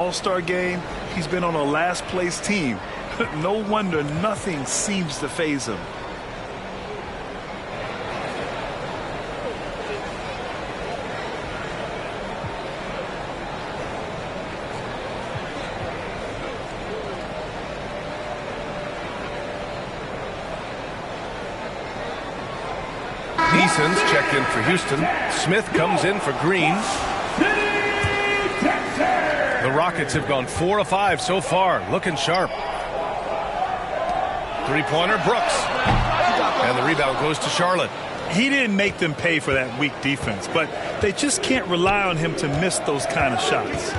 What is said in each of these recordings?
All-Star game, he's been on a last-place team. No wonder nothing seems to faze him. Neeson's checked in for Houston. Smith comes in for Green. The Rockets have gone 4 of 5 so far, looking sharp. Three-pointer, Brooks. And the rebound goes to Charlotte. He didn't make them pay for that weak defense, but they just can't rely on him to miss those kind of shots.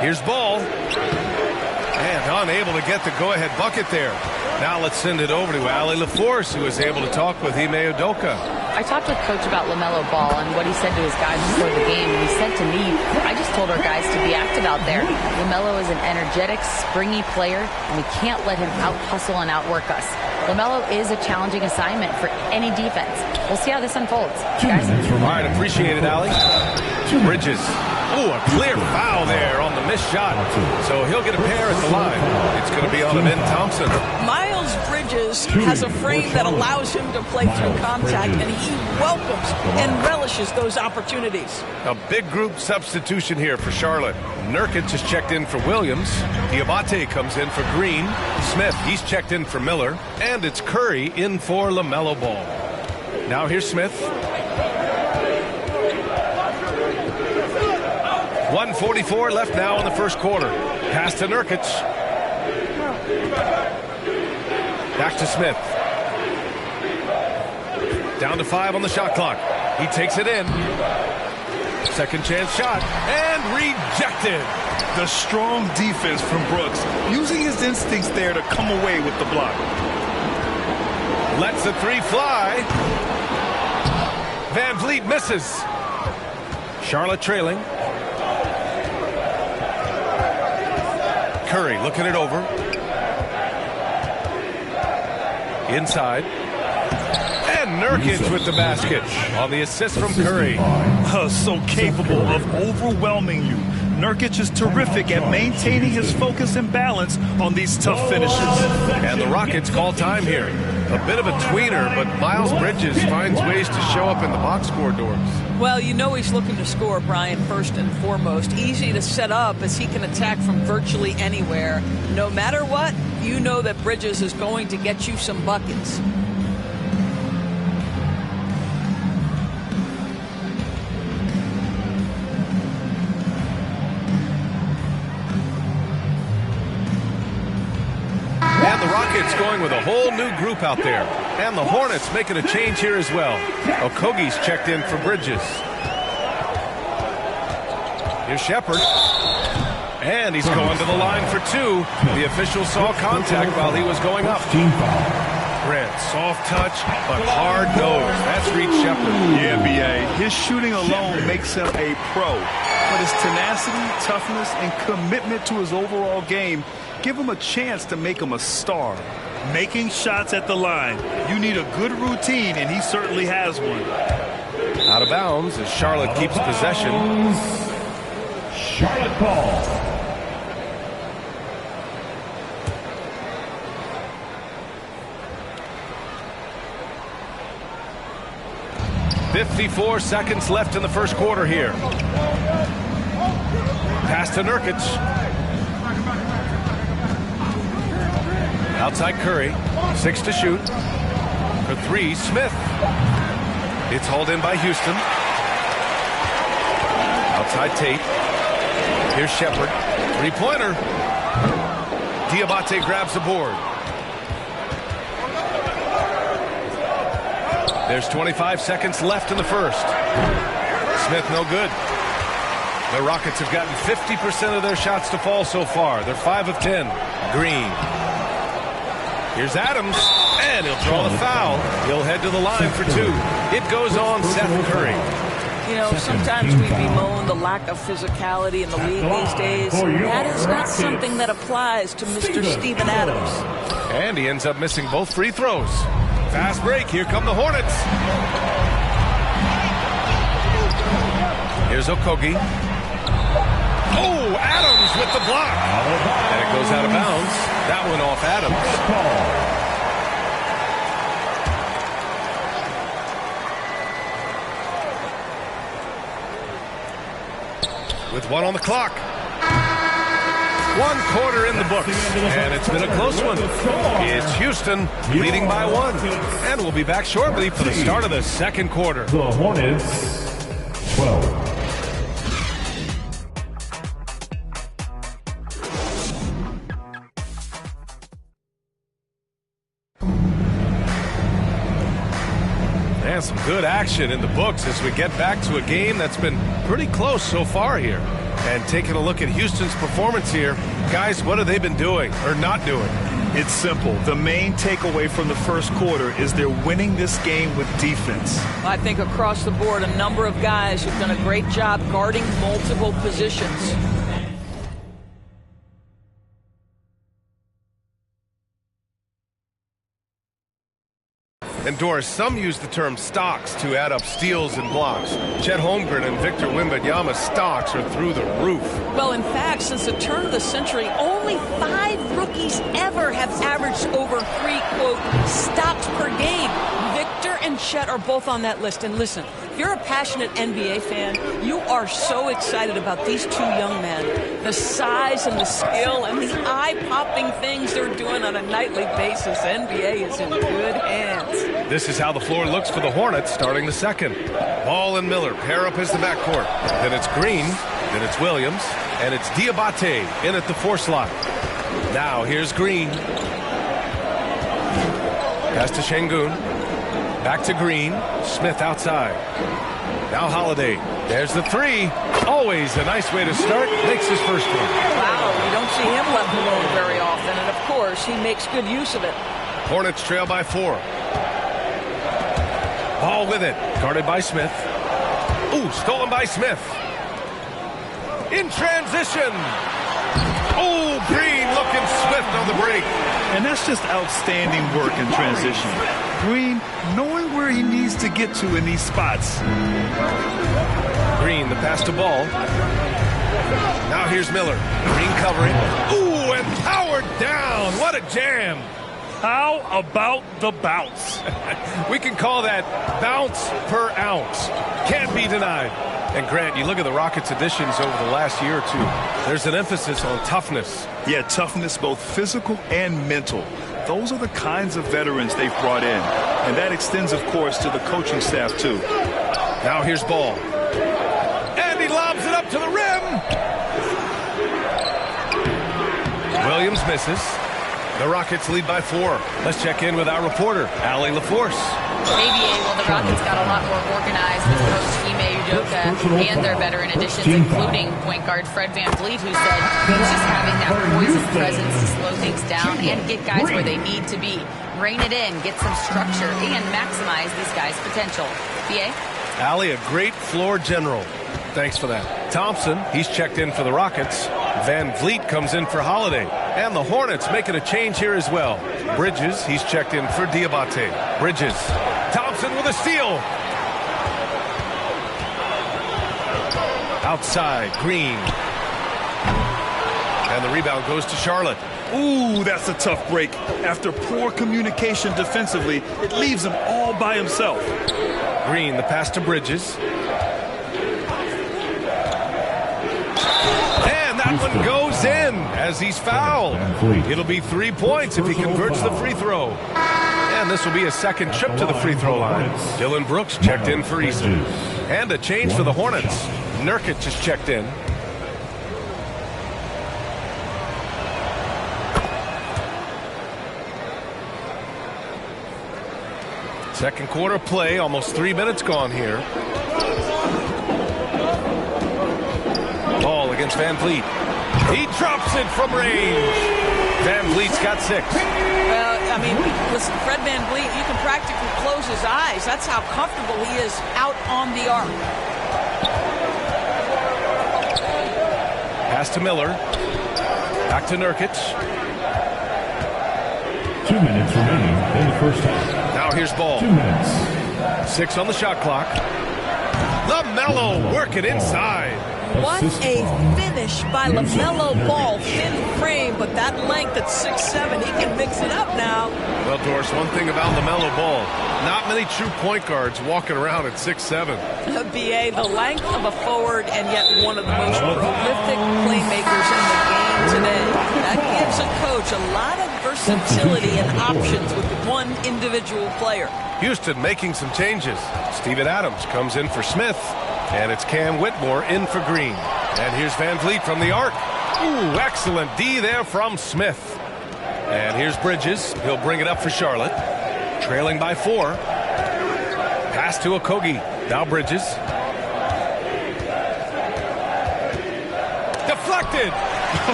Here's Ball. And unable to get the go-ahead bucket there. Now let's send it over to Allie LaForce, who was able to talk with Ime Udoka. I talked with Coach about LaMelo Ball and what he said to his guys before the game. And he said to me, I just told our guys to be active out there. LaMelo is an energetic, springy player, and we can't let him out-hustle and outwork us. LaMelo is a challenging assignment for any defense. We'll see how this unfolds. Guys. All right, appreciate it, Allie. Bridges. Ooh, a clear foul there on the missed shot. So he'll get a pair at the line. It's going to be on Amen Thompson. Miles Bridges has a frame that allows him to play through contact, and he welcomes and relishes those opportunities. A big group substitution here for Charlotte. Nurkic has checked in for Williams. Diabate comes in for Green. Smith, he's checked in for Miller. And it's Curry in for LaMelo Ball. Now here's Smith. 1:44 left now in the first quarter. Pass to Nurkic. Back to Smith. Down to 5 on the shot clock. He takes it in. Second chance shot. And rejected. The strong defense from Brooks, using his instincts there to come away with the block. Lets the three fly. Van Vliet misses. Charlotte trailing. Curry looking it over. Inside. And Nurkic with the basket on the assist from Curry. So capable of overwhelming you. Nurkic is terrific at maintaining his focus and balance on these tough finishes. And the Rockets call time here. A bit of a tweener, but Miles Bridges finds ways to show up in the box score doors. Well, you know he's looking to score, Brian, first and foremost. Easy to set up as he can attack from virtually anywhere. No matter what, you know that Bridges is going to get you some buckets. And the Rockets going with a whole new group out there. And the Hornets making a change here as well. Okogie's checked in for Bridges. Here's Shepherd. And he's going to the line for 2. The official saw contact while he was going up. Brent, soft touch, but hard nose. That's Reed Shepherd. Yeah, B.A. His shooting alone makes him a pro. But his tenacity, toughness, and commitment to his overall game give him a chance to make him a star. Making shots at the line. You need a good routine, and he certainly has one. Out of bounds as Charlotte keeps possession. Charlotte ball. .54 seconds left in the first quarter here. Pass to Nurkic. Outside Curry. 6 to shoot. For 3, Smith. It's hauled in by Houston. Outside Tate. Here's Shepherd. Three-pointer. Diabate grabs the board. There's 25 seconds left in the first. Smith no good. The Rockets have gotten 50% of their shots to fall so far. They're 5 of 10. Green. Here's Adams, and he'll draw the foul. He'll head to the line for 2. It goes on Seth Curry. You know, sometimes we bemoan the lack of physicality in the league these days. That is not something that applies to Mr. Steven Adams. And he ends up missing both free throws. Fast break. Here come the Hornets. Here's Okogie. Oh, Adams with the block. And it goes out of bounds. That one off Adams. With one on the clock. 1 quarter in the books, and it's been a close one. It's Houston leading by 1. And we'll be back shortly for the start of the second quarter. The Hornets, 12. And some good action in the books as we get back to a game that's been pretty close so far here. And taking a look at Houston's performance here, guys, what have they been doing or not doing? It's simple. The main takeaway from the first quarter is they're winning this game with defense. I think across the board, a number of guys who've done a great job guarding multiple positions. And Doris, some use the term stocks to add up steals and blocks. Chet Holmgren and Victor Wembanyama's stocks are through the roof. Well, in fact, since the turn of the century, only 5 rookies ever have averaged over 3, quote, stocks per game. Victor and Chet are both on that list. And listen, if you're a passionate NBA fan, you are so excited about these 2 young men. The size and the skill and the eye-popping things they're doing on a nightly basis. NBA is in good hands. This is how the floor looks for the Hornets starting the second. Ball and Miller pair up as the backcourt. Then it's Green, then it's Williams, and it's Diabate in at the 4 slot. Now here's Green. Pass to Şengün. Back to Green. Smith outside. Now Holiday. There's the 3. Always a nice way to start. Makes his first one. Wow, you don't see him left alone very often. And, of course, he makes good use of it. Hornets trail by 4. Ball with it. Guarded by Smith. Ooh, stolen by Smith. In transition. Oh, Green looking swift on the break. And that's just outstanding work in transition. Green knowing where he needs to get to in these spots. Green, the pass to Ball. Now here's Miller. Green covering. Ooh, and powered down. What a jam. How about the bounce? We can call that bounce per ounce. Can't be denied. And Grant, you look at the Rockets' additions over the last year or 2. There's an emphasis on toughness. Yeah, toughness, both physical and mental. Those are the kinds of veterans they've brought in. And that extends, of course, to the coaching staff, too. Now here's Ball. And he lobs it up to the rim. Williams misses. The Rockets lead by 4. Let's check in with our reporter, Allie LaForce. ABA, well, the Rockets got a lot more organized with Coach Ime Udoka and their veteran additions, including point guard Fred VanVleet, who said he's just having that poison presence to slow things down and get guys where they need to be. Rein it in, get some structure, and maximize these guys' potential. BA? Allie, a great floor general. Thanks for that. Thompson, he's checked in for the Rockets. VanVleet comes in for Holiday. And the Hornets making a change here as well. Bridges, he's checked in for Diabate. Bridges. Thompson with a steal. Outside, Green. And the rebound goes to Charlotte. Ooh, that's a tough break. After poor communication defensively, it leaves him all by himself. Green, the pass to Bridges. And that one goes in as he's fouled. It'll be 3 points if he converts the free throw. And this will be a second trip to the free throw line. Dylan Brooks checked in for Easton. And a change for the Hornets. Nurkic just checked in. Second quarter play, almost 3 minutes gone here. Ball against VanVleet. He drops it from range. VanVleet's got 6. Well, I mean, listen, Fred VanVleet, you can practically close his eyes. That's how comfortable he is out on the arc. Pass to Miller. Back to Nurkic. 2 minutes remaining in the first half. Now here's Ball. 2 minutes. 6 on the shot clock. LaMelo working inside. What a finish by LaMelo Ball. Thin frame, but that length at 6'7", he can mix it up now. Well, Doris, one thing about LaMelo Ball, not many true point guards walking around at 6'7". BA, the length of a forward and yet one of the most prolific playmakers in the game today. That gives a coach a lot of versatility and options with one individual player. Houston making some changes. Steven Adams comes in for Smith, and it's Cam Whitmore in for Green. And here's Van Vliet from the arc. Ooh, excellent D there from Smith. And here's Bridges. He'll bring it up for Charlotte. Trailing by 4. Pass to Okogie. Now Bridges. Deflected.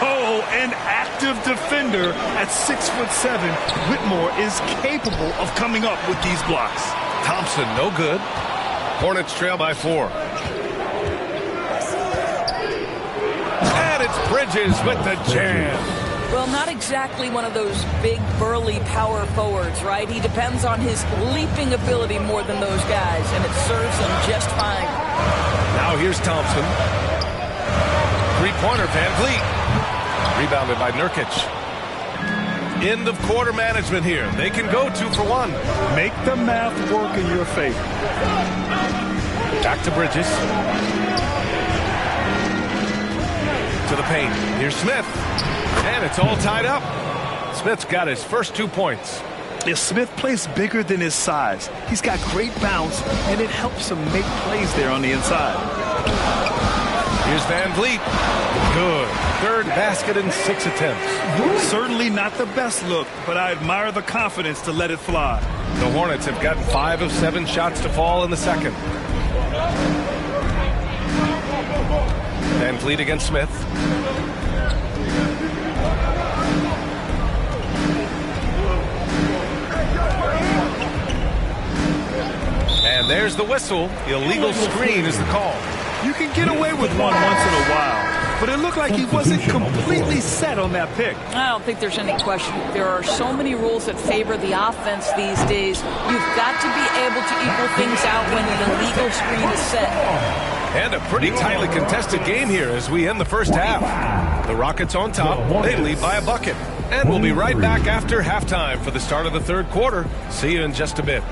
Oh, an active defender at 6'7". Whitmore is capable of coming up with these blocks. Thompson, no good. Hornets trail by 4. And it's Bridges with the jam. Well, not exactly one of those big, burly power forwards, right? He depends on his leaping ability more than those guys, and it serves him just fine. Now here's Thompson. Three-pointer, Van Vliet. Rebounded by Nurkic. End of quarter management here. They can go 2 for 1. Make the math work in your favor. Back to Bridges. To the paint. Here's Smith. And it's all tied up. Smith's got his first 2 points. If Smith plays bigger than his size, he's got great bounce, and it helps him make plays there on the inside. Here's Van Vliet. Good. Third basket in 6 attempts. Certainly not the best look, but I admire the confidence to let it fly. The Hornets have gotten 5 of 7 shots to fall in the second. Van Vliet against Smith. And there's the whistle. Illegal screen is the call. You can get away with one once in a while, but it looked like he wasn't completely set on that pick. I don't think there's any question. There are so many rules that favor the offense these days. You've got to be able to equal things out when an illegal screen is set. And a pretty tightly contested game here as we end the first half. The Rockets on top. They lead by a bucket. And we'll be right back after halftime for the start of the third quarter. See you in just a bit.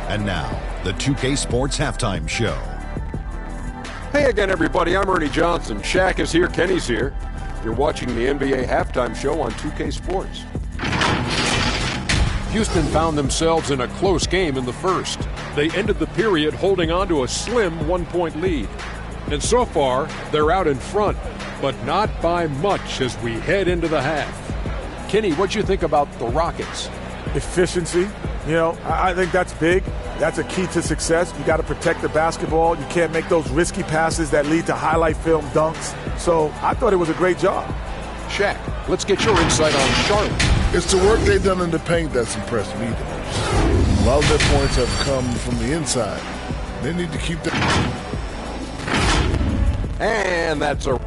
And now, the 2K Sports Halftime Show. Hey again, everybody. I'm Ernie Johnson. Shaq is here. Kenny's here. You're watching the NBA Halftime Show on 2K Sports. Houston found themselves in a close game in the first. They ended the period holding on to a slim 1-point lead. And so far, they're out in front, but not by much as we head into the half. Kenny, what you think about the Rockets? Efficiency. You know, I think that's big. That's a key to success. You got to protect the basketball. You can't make those risky passes that lead to highlight film dunks. So I thought it was a great job. Shaq, let's get your insight on Charlotte. It's the work they've done in the paint that's impressed me the most. A lot of their points have come from the inside. They need to keep that. And that's a...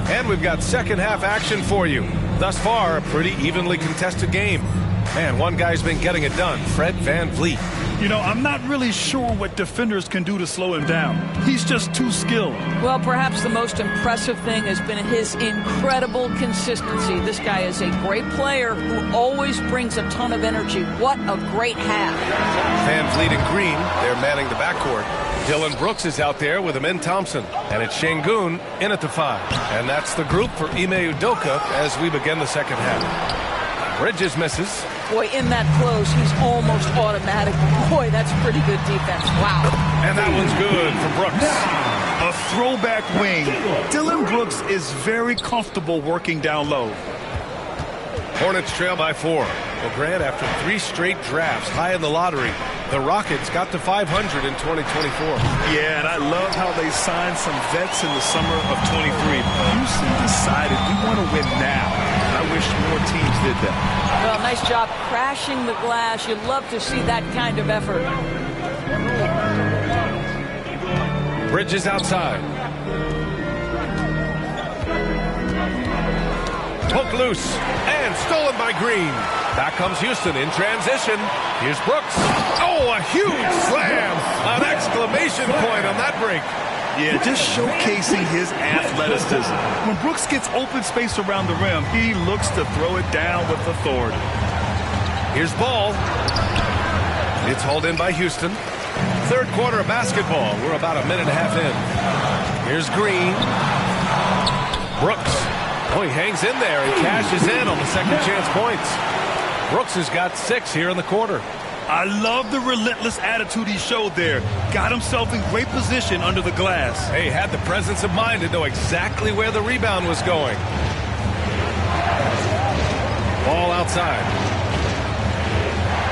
And we've got second half action for you. Thus far, a pretty evenly contested game. Man, one guy's been getting it done, Fred Van Vliet. You know, I'm not really sure what defenders can do to slow him down. He's just too skilled. Well, perhaps the most impressive thing has been his incredible consistency. This guy is a great player who always brings a ton of energy. What a great half. Van Vliet and Green, they're manning the backcourt. Dylan Brooks is out there with Amin Thompson. And it's Şengün in at the 5. And that's the group for Ime Udoka as we begin the second half. Bridges misses. Boy, in that close, he's almost automatic. Boy, that's pretty good defense. Wow. And that one's good for Brooks. A throwback wing. Dylan Brooks is very comfortable working down low. Hornets trail by 4. Well, Grant, after 3 straight drafts high in the lottery, the Rockets got to 500 in 2024. Yeah, and I love how they signed some vets in the summer of 23. Houston decided we want to win now. I wish more teams did that. Well, nice job crashing the glass. You'd love to see that kind of effort. Bridges outside. Poked loose and stolen by Green. Back comes Houston in transition. Here's Brooks. Oh, a huge slam. An exclamation point on that break. Yeah, just showcasing his athleticism. When Brooks gets open space around the rim, he looks to throw it down with authority. Here's Ball. It's hauled in by Houston. Third quarter of basketball. We're about a minute and a half in. Here's Green. Brooks. Oh, he hangs in there and cashes in on the second chance points. Brooks has got 6 here in the quarter. I love the relentless attitude he showed there. Got himself in great position under the glass. Hey, had the presence of mind to know exactly where the rebound was going. Ball outside.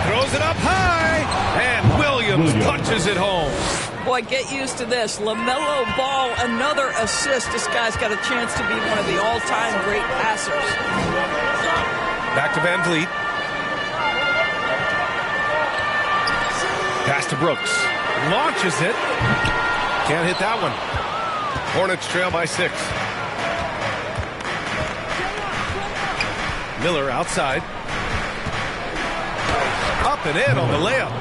Throws it up high, and Williams punches it home. Boy, get used to this. LaMelo Ball, another assist. This guy's got a chance to be one of the all-time great passers. Back to Van Vliet. Pass to Brooks. Launches it. Can't hit that one. Hornets trail by 6. Miller outside. Up and in on the layup.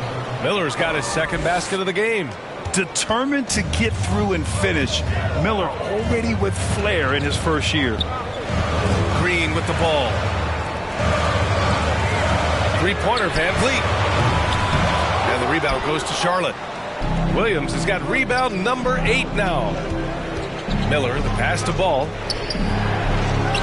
Miller's got his second basket of the game. Determined to get through and finish. Miller already with flair in his first year. Green with the ball. Three-pointer, Van Vliet. And the rebound goes to Charlotte. Williams has got rebound number 8 now. Miller, the pass to Ball.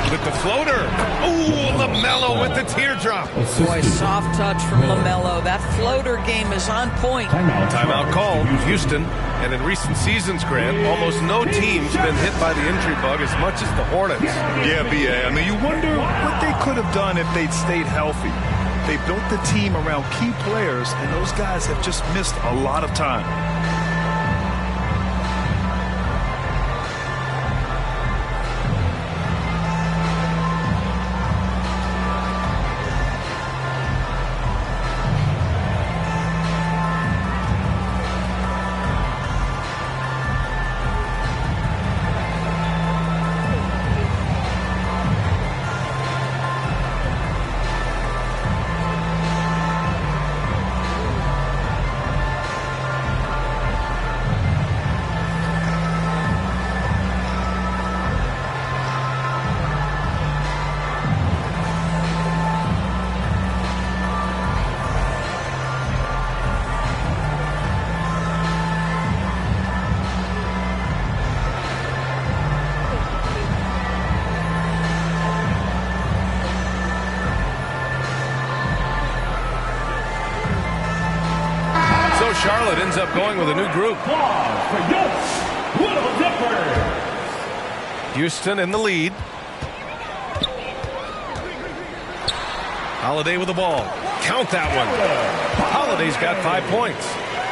With the floater. Ooh, LaMelo with the teardrop. Boy, soft touch from LaMelo. That floater game is on point. Timeout called. Houston. And in recent seasons, Grant, almost no team's been hit by the injury bug as much as the Hornets. Yeah, B.A. I mean, you wonder what they could have done if they'd stayed healthy. They built the team around key players, and those guys have just missed a lot of time. Charlotte ends up going with a new group. Houston in the lead. Holiday with the ball. Count that one. Holiday's got 5 points.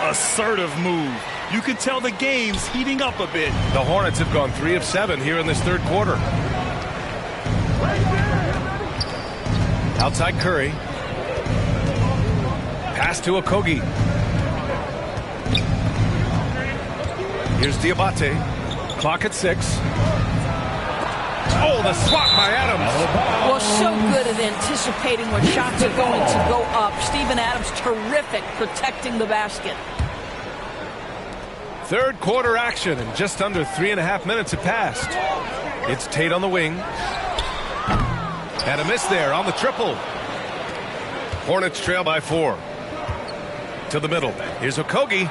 Assertive move. You can tell the game's heating up a bit. The Hornets have gone 3 of 7 here in this third quarter. Outside Curry. Pass to Okogie. Here's Diabate. Clock at 6. Oh, the swat by Adams. Well, so good at anticipating when shots are going to go up. Steven Adams, terrific protecting the basket. Third quarter action, and just under 3.5 minutes have passed. It's Tate on the wing. And a miss there on the triple. Hornets trail by 4. To the middle. Here's Okogie.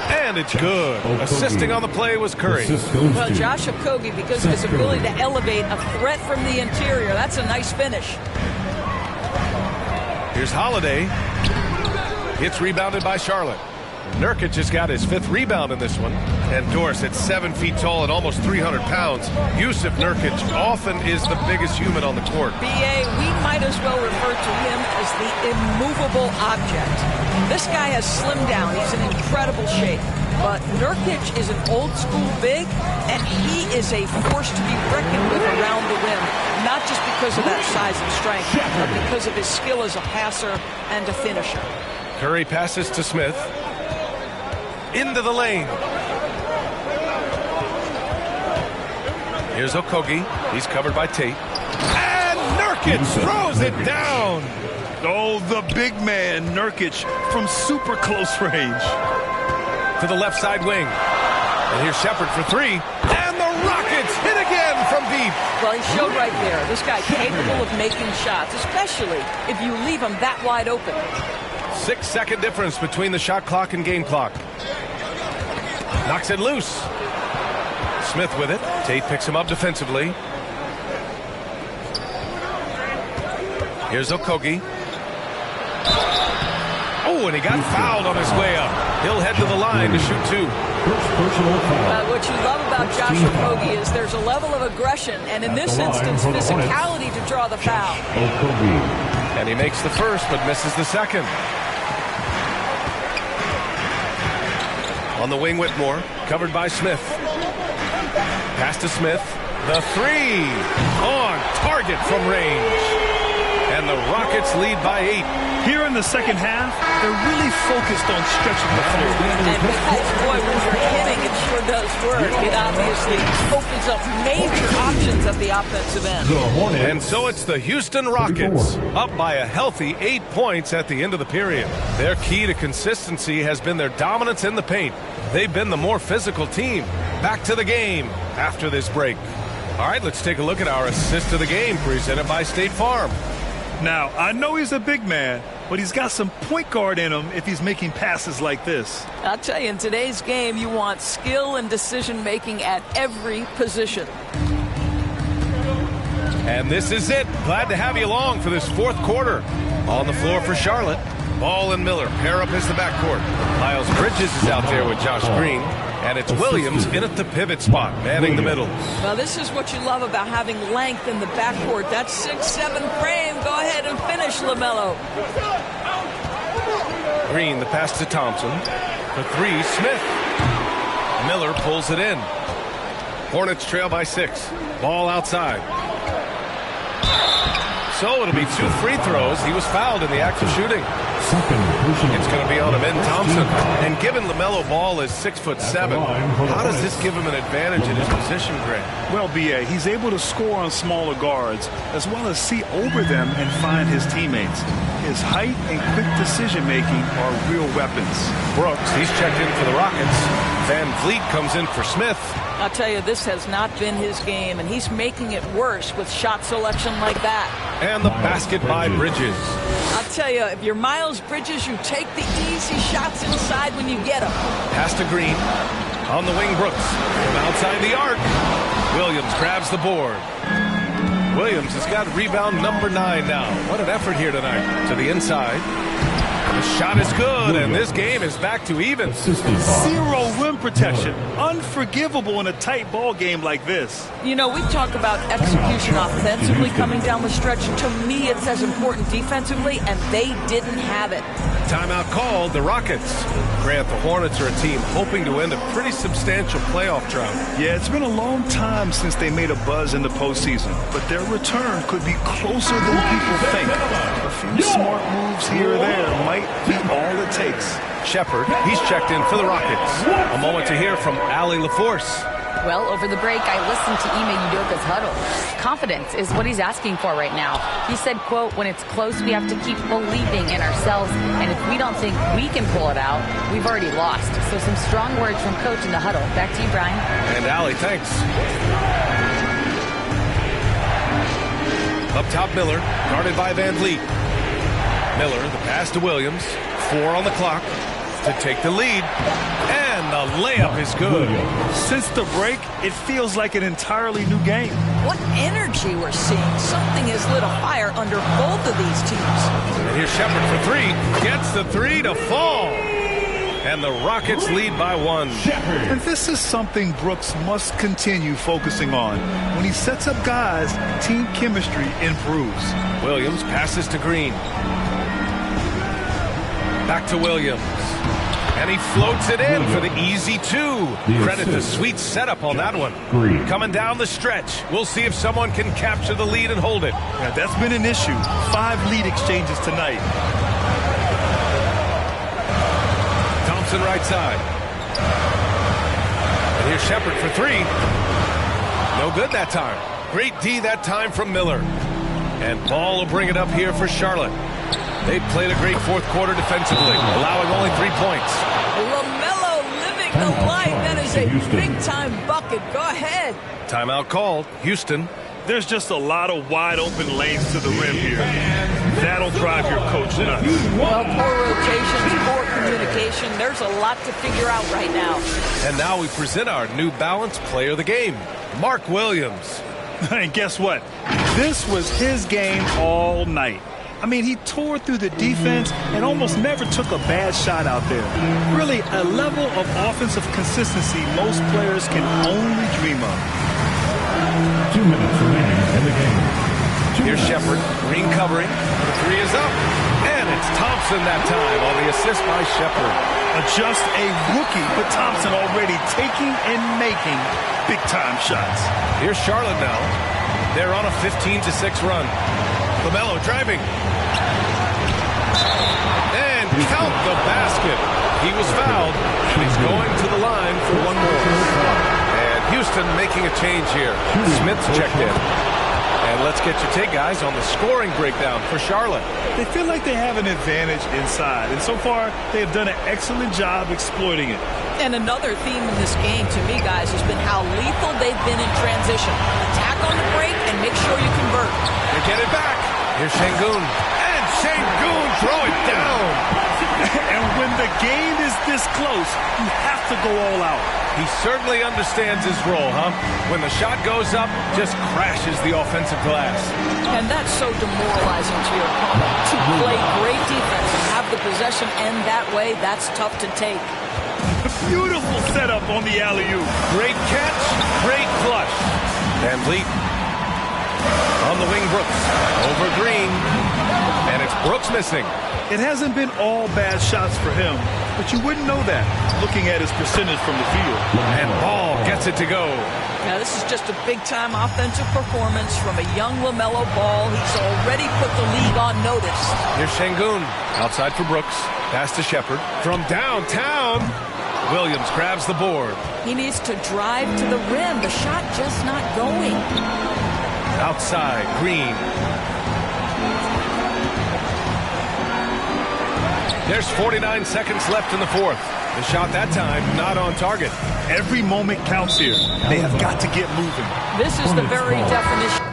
And it's good. Assisting on the play was Curry. Well, Josh Okogie, because of his ability to elevate a threat from the interior, that's a nice finish. Here's Holiday. It's rebounded by Charlotte. Nurkic has got his 5th rebound in this one. And Dorsett, 7 feet tall and almost 300 pounds. Yusuf Nurkic often is the biggest human on the court. B.A., we might as well refer to him as the immovable object. This guy has slimmed down. He's in incredible shape. But Nurkic is an old-school big, and he is a force to be reckoned with around the rim, not just because of that size and strength, but because of his skill as a passer and a finisher. Curry passes to Smith. Into the lane. Here's Okogie. He's covered by Tate. And Rockets throws it down. Oh, the big man, Nurkic, from super close range. To the left side wing. And here's Shepherd for three. And the Rockets hit again from deep. Well, he showed right there. This guy capable of making shots, especially if you leave him that wide open. 6-second difference between the shot clock and game clock. Knocks it loose. Smith with it. Tate picks him up defensively. Here's Okogie. Oh, and he got fouled on his way up. He'll head to the line to shoot two. What you love about Josh Okogie is there's a level of aggression, and in this instance, physicality to draw the foul. And he makes the first, but misses the second. On the wing, Whitmore, covered by Smith. Pass to Smith. The three on target from range. And the Rockets lead by 8. Here in the second half, they're really focused on stretching the floor. And guys, boy, when you're hitting, it sure does work. It obviously opens up major options at the offensive end. And so it's the Houston Rockets, up by a healthy 8 points at the end of the period. Their key to consistency has been their dominance in the paint. They've been the more physical team. Back to the game after this break. All right, let's take a look at our assist of the game presented by State Farm. Now, I know he's a big man, but he's got some point guard in him if he's making passes like this. I'll tell you, in today's game, you want skill and decision-making at every position. And this is it. Glad to have you along for this fourth quarter. On the floor for Charlotte, Ball and Miller pair up as the backcourt. Miles Bridges is out there with Josh Green. And it's Williams in at the pivot spot, manning the middle. Well, this is what you love about having length in the backcourt. That 6'7" frame. Go ahead and finish, LaMelo. Green, the pass to Thompson. For three, Smith. Miller pulls it in. Hornets trail by 6. Ball outside. So it'll be 2 free throws. He was fouled in the act of shooting. It's going to be on Amen Thompson. And given LaMelo Ball is 6'7", how does this give him an advantage in his position, Greg? Well, B.A., he's able to score on smaller guards as well as see over them and find his teammates. His height and quick decision-making are real weapons. Brooks, he's checked in for the Rockets. Van Vliet comes in for Smith. I'll tell you, this has not been his game, and he's making it worse with shot selection like that. And the basket by Bridges. I'll tell you, if you're Miles Bridges, you take the easy shots inside when you get them. Pass to Green. On the wing, Brooks. From outside the arc. Williams grabs the board. Williams has got rebound number 9 now. What an effort here tonight. To the inside. The shot is good, and this game is back to even. 0 rim protection. Unforgivable in a tight ball game like this. You know, we talk about execution offensively coming down the stretch. To me, it's as important defensively, and they didn't have it. Timeout called, the Rockets. Grant, the Hornets are a team hoping to end a pretty substantial playoff drought. Yeah, it's been a long time since they made a buzz in the postseason, but their return could be closer than people think. A few smart moves here or there might be all it takes. Shepherd, he's checked in for the Rockets. A moment to hear from Allie LaForce. Well, over the break, I listened to Ime Udoka's huddle. Confidence is what he's asking for right now. He said, quote, when it's close, we have to keep believing in ourselves, and if we don't think we can pull it out, we've already lost. So some strong words from Coach in the huddle. Back to you, Brian. And Allie, thanks. Up top, Miller, guarded by Van Vliet. Miller, the pass to Williams. 4 on the clock to take the lead. And the layup is good. Since the break, it feels like an entirely new game. What energy we're seeing. Something has lit a fire under both of these teams. And here's Shepherd for 3. Gets the 3 to fall. And the Rockets lead by 1. And this is something Brooks must continue focusing on. When he sets up guys, team chemistry improves. Williams passes to Green. Back to Williams. And he floats it in for the easy 2. Credit the sweet setup on that one. Coming down the stretch. We'll see if someone can capture the lead and hold it. Yeah, that's been an issue. 5 lead exchanges tonight. Thompson right side. And here's Shepherd for 3. No good that time. Great D that time from Miller. And Ball will bring it up here for Charlotte. They played a great fourth quarter defensively, allowing only 3 points. LaMelo living the life. That is a big-time bucket. Go ahead. Timeout called. Houston. There's just a lot of wide open lanes to the rim here. That'll drive your coach nuts. Well, poor rotations, poor communication. There's a lot to figure out right now. And now we present our New Balance player of the game, Mark Williams. And guess what? This was his game all night. I mean, he tore through the defense and almost never took a bad shot out there. Really, a level of offensive consistency most players can only dream of. 2 minutes remaining in the game. Here's Shepard. Green covering. The three is up. And it's Thompson that time on the assist by Shepard. Just a rookie, but Thompson already taking and making big-time shots. Here's Charlotte now. They're on a 15-6 run. LaMelo driving. And count the basket. He was fouled, and he's going to the line for one more. And Houston making a change here. Smith's checked in. And let's get your take, guys, on the scoring breakdown for Charlotte. They feel like they have an advantage inside, and so far they have done an excellent job exploiting it. And another theme in this game, to me, guys, has been how lethal they've been in transition. Attack on the break and make sure you convert. They get it back. Here's Şengün. And Şengün throw it down. And when the game is this close, you have to go all out. He certainly understands his role, huh? When the shot goes up, just crashes the offensive glass. And that's so demoralizing to your opponent. To play great defense and have the possession end that way, that's tough to take. Beautiful setup on the alley-oop. Great catch, great flush. Van Vliet on the wing, Brooks. Over Green. And it's Brooks missing. It hasn't been all bad shots for him, but you wouldn't know that looking at his percentage from the field. And Ball gets it to go. Now, this is just a big-time offensive performance from a young LaMelo Ball. He's already put the league on notice. Here's Şengün. Outside for Brooks. Pass to Shepard. From downtown, Williams grabs the board. He needs to drive to the rim. The shot just not going. Outside, Green. There's 49 seconds left in the fourth. The shot that time not on target. Every moment counts here. They have got to get moving. This is the very definition.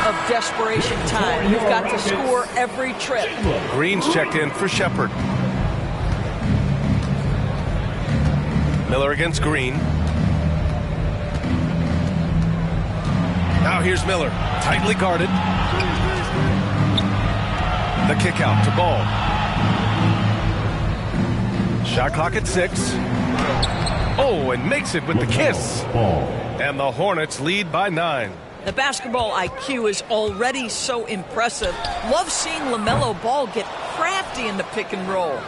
of desperation time. You've got to score every trip. Green's checked in for Shepard. Miller against Green. Now here's Miller, tightly guarded. The kick out to Ball. Shot clock at 6. Oh, and makes it with the kiss. And the Hornets lead by 9. The basketball IQ is already so impressive. Love seeing LaMelo Ball get crafty in the pick and roll.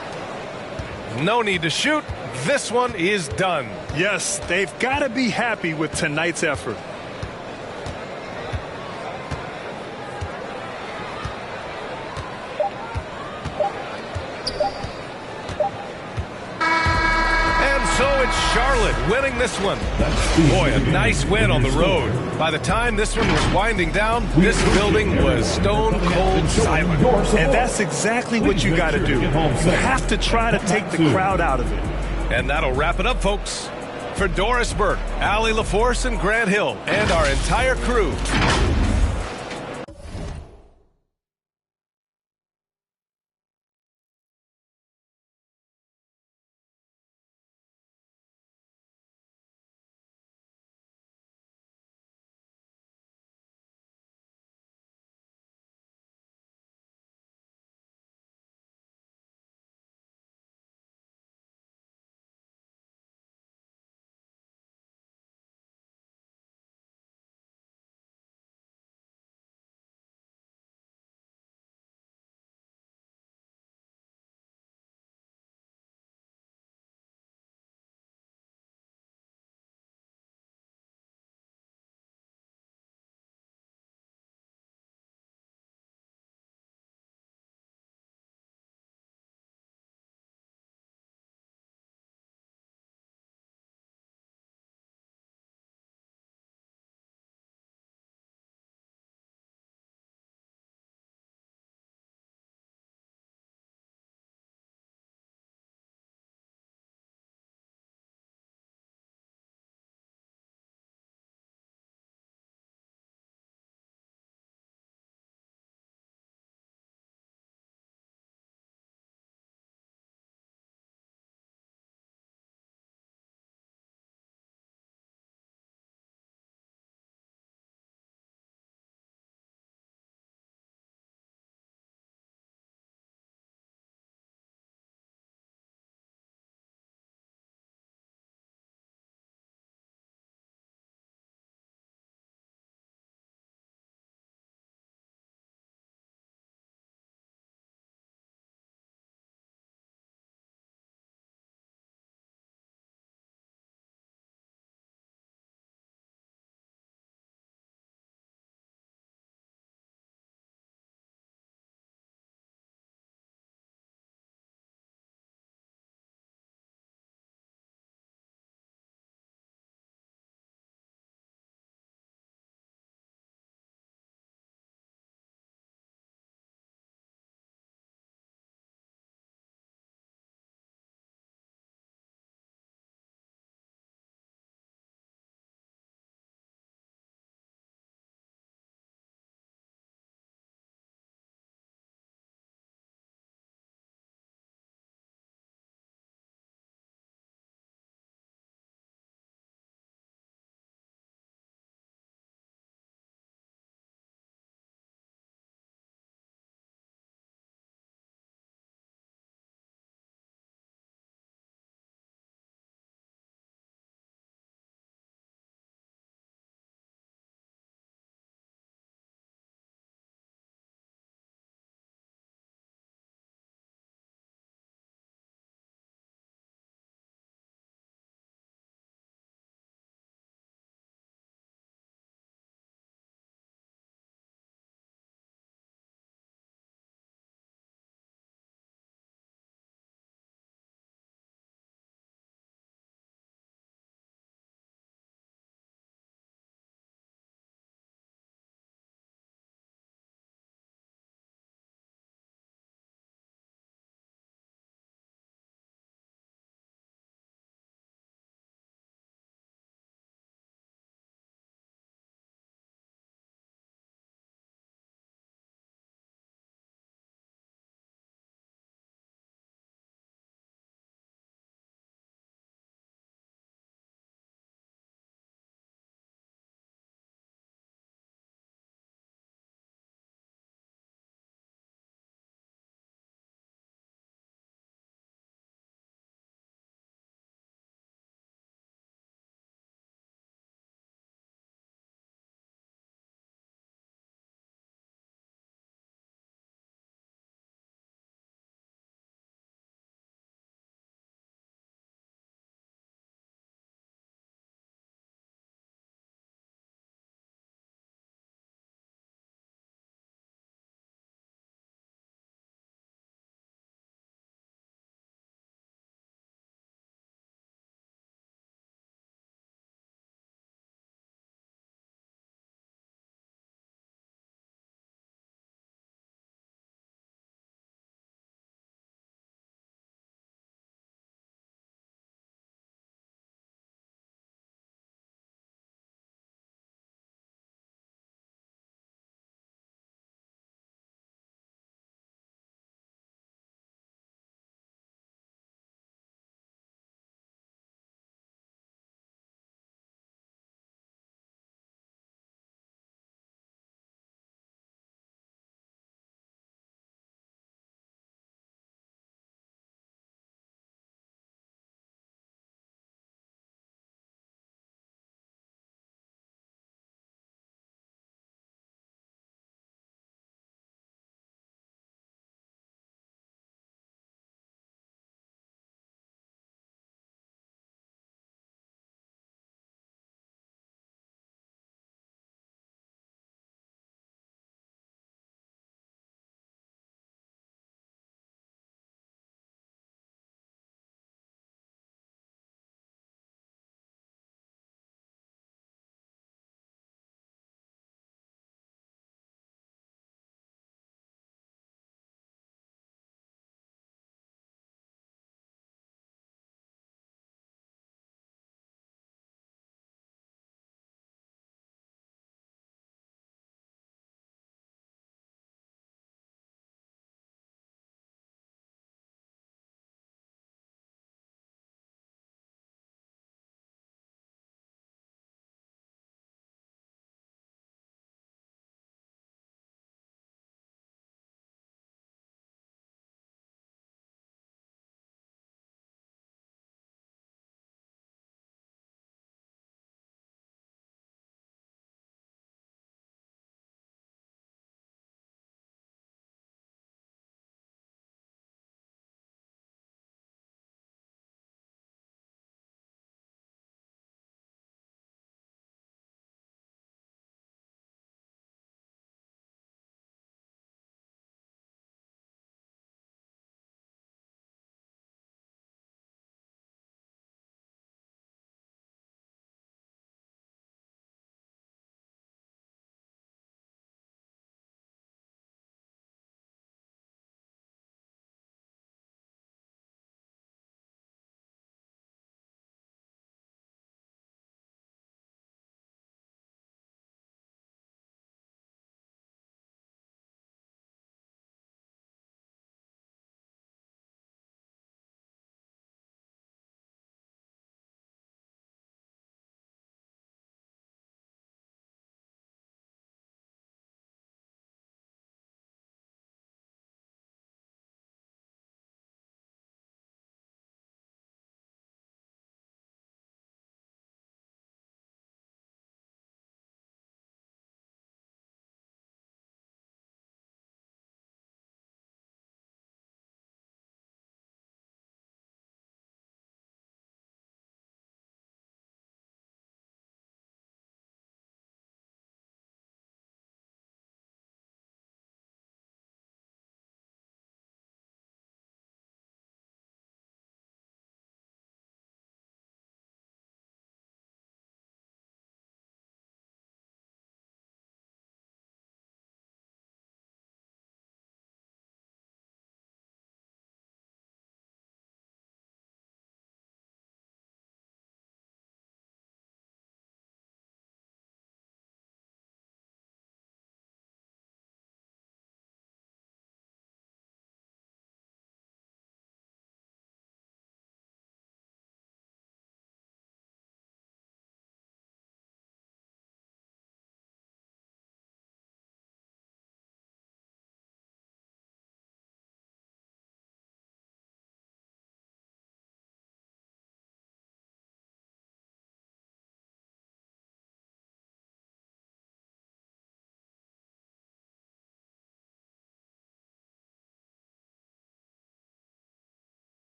No need to shoot. This one is done. Yes, they've got to be happy with tonight's effort. So it's Charlotte winning this one. Boy, a nice win on the road. By the time this one was winding down, this building was stone cold silent. And that's exactly what you got to do. You have to try to take the crowd out of it. And that'll wrap it up, folks. For Doris Burke, Allie LaForce, and Grant Hill, and our entire crew,